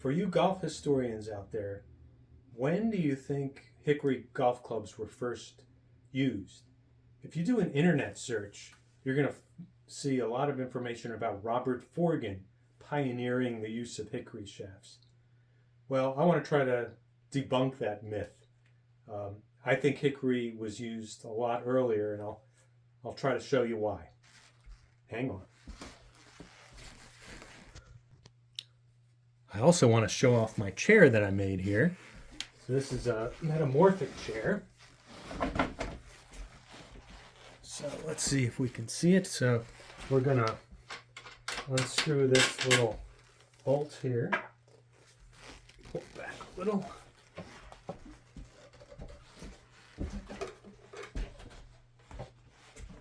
For you golf historians out there, when do you think Hickory golf clubs were first used? If you do an internet search, you're going to see a lot of information about Robert Forgan pioneering the use of hickory shafts. Well, I want to try to debunk that myth. I think hickory was used a lot earlier, and I'll try to show you why. Hang on. I also want to show off my chair that I made here. So this is a metamorphic chair. So let's see if we can see it. So we're gonna unscrew this little bolt here. Pull it back a little.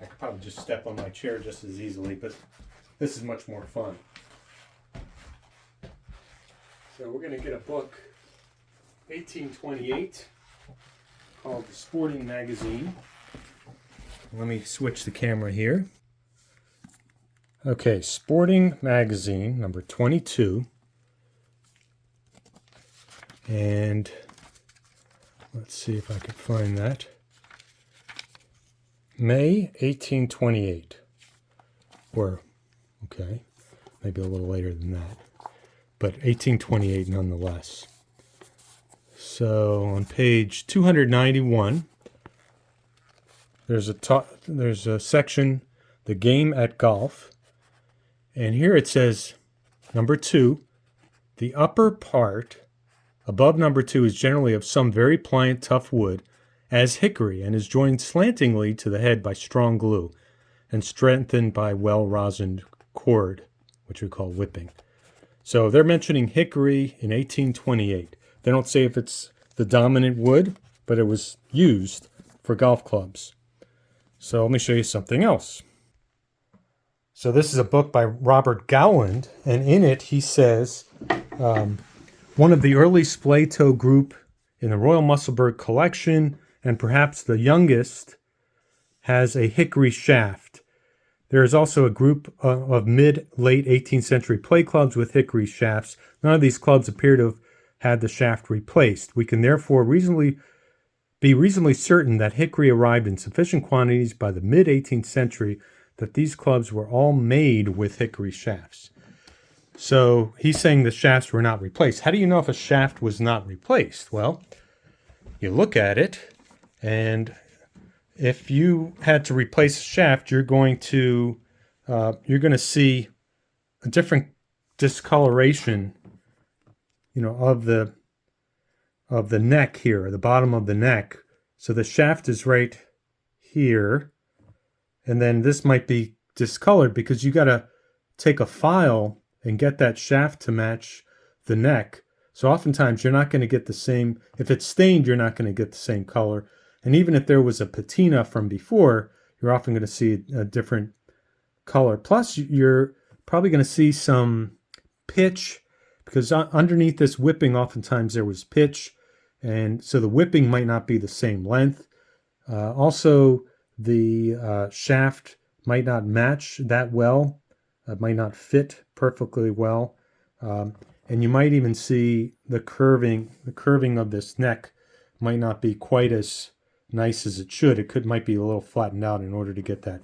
I could probably just step on my chair just as easily, but this is much more fun. So we're going to get a book, 1828, called The Sporting Magazine. Let me switch the camera here. Okay, Sporting Magazine, number 22. And let's see if I can find that. May 1828. Or, okay, maybe a little later than that. But 1828 nonetheless. So on page 291, there's a section, the game at golf, and here it says, number 2, the upper part above number 2 is generally of some very pliant, tough wood, as hickory, and is joined slantingly to the head by strong glue, and strengthened by well-rosined cord, which we call whipping. So they're mentioning hickory in 1828. They don't say if it's the dominant wood, but it was used for golf clubs. So let me show you something else. So this is a book by Robert Gowland, and in it he says, one of the early splay-toe group in the Royal Musselburgh collection, and perhaps the youngest, has a hickory shaft. There is also a group of mid-late 18th century play clubs with hickory shafts. None of these clubs appear to have had the shaft replaced. We can therefore be reasonably certain that hickory arrived in sufficient quantities by the mid-18th century that these clubs were all made with hickory shafts. So he's saying the shafts were not replaced. How do you know if a shaft was not replaced? Well, you look at it, and if you had to replace a shaft, you're going to see a different discoloration, of the neck here, the bottom of the neck. So the shaft is right here, and then this might be discolored because you got to take a file and get that shaft to match the neck. So oftentimes you're not going to get the same, if it's stained, you're not going to get the same color. And even if there was a patina from before, you're often going to see a different color. Plus, you're probably going to see some pitch, because underneath this whipping, oftentimes there was pitch, and so the whipping might not be the same length. Also, the shaft might not match that well. It might not fit perfectly well. And you might even see the curving of this neck might not be quite as nice as it should. It might be a little flattened out in order to get that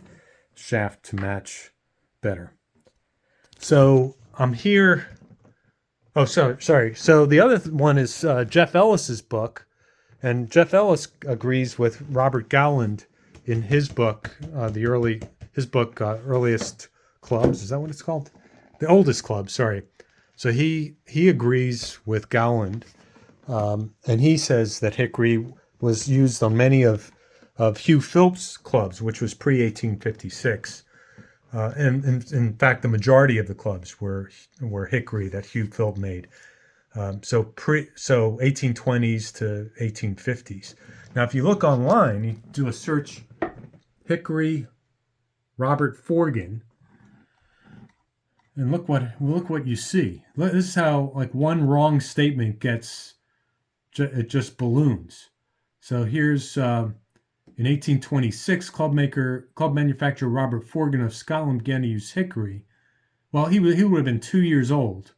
shaft to match better. So I'm here. Oh, sorry. So the other one is Jeff Ellis's book, and Jeff Ellis agrees with Robert Gowland in his book, Earliest Clubs. Is that what it's called? The Oldest Clubs. Sorry. So he agrees with Gowland, and he says that hickory was used on many of Hugh Phillips' clubs, which was pre-1856. And in fact, the majority of the clubs were hickory that Hugh Phillips made. So 1820s to 1850s. Now, if you look online, you do a search, hickory, Robert Forgan, and look what you see. This is how one wrong statement it just balloons. So here's in 1826, club manufacturer Robert Forgan of Scotland began to use hickory. Well, he would have been 2 years old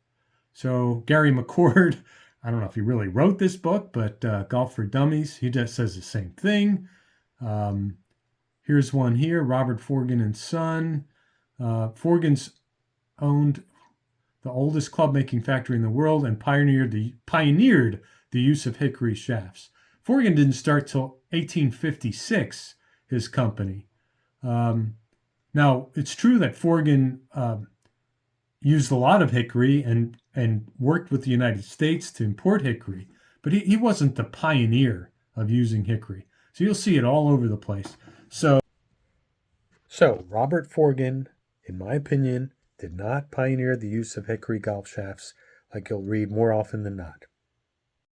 So Gary McCord, I don't know if he really wrote this book, but Golf for Dummies, he just says the same thing. Here's one here, Robert Forgan and Son. Forgan's owned the oldest club making factory in the world and pioneered the use of hickory shafts. Forgan didn't start till 1856, his company. Now, it's true that Forgan used a lot of hickory and worked with the United States to import hickory, but he wasn't the pioneer of using hickory. So you'll see it all over the place. So Robert Forgan, in my opinion, did not pioneer the use of hickory golf shafts like you'll read more often than not.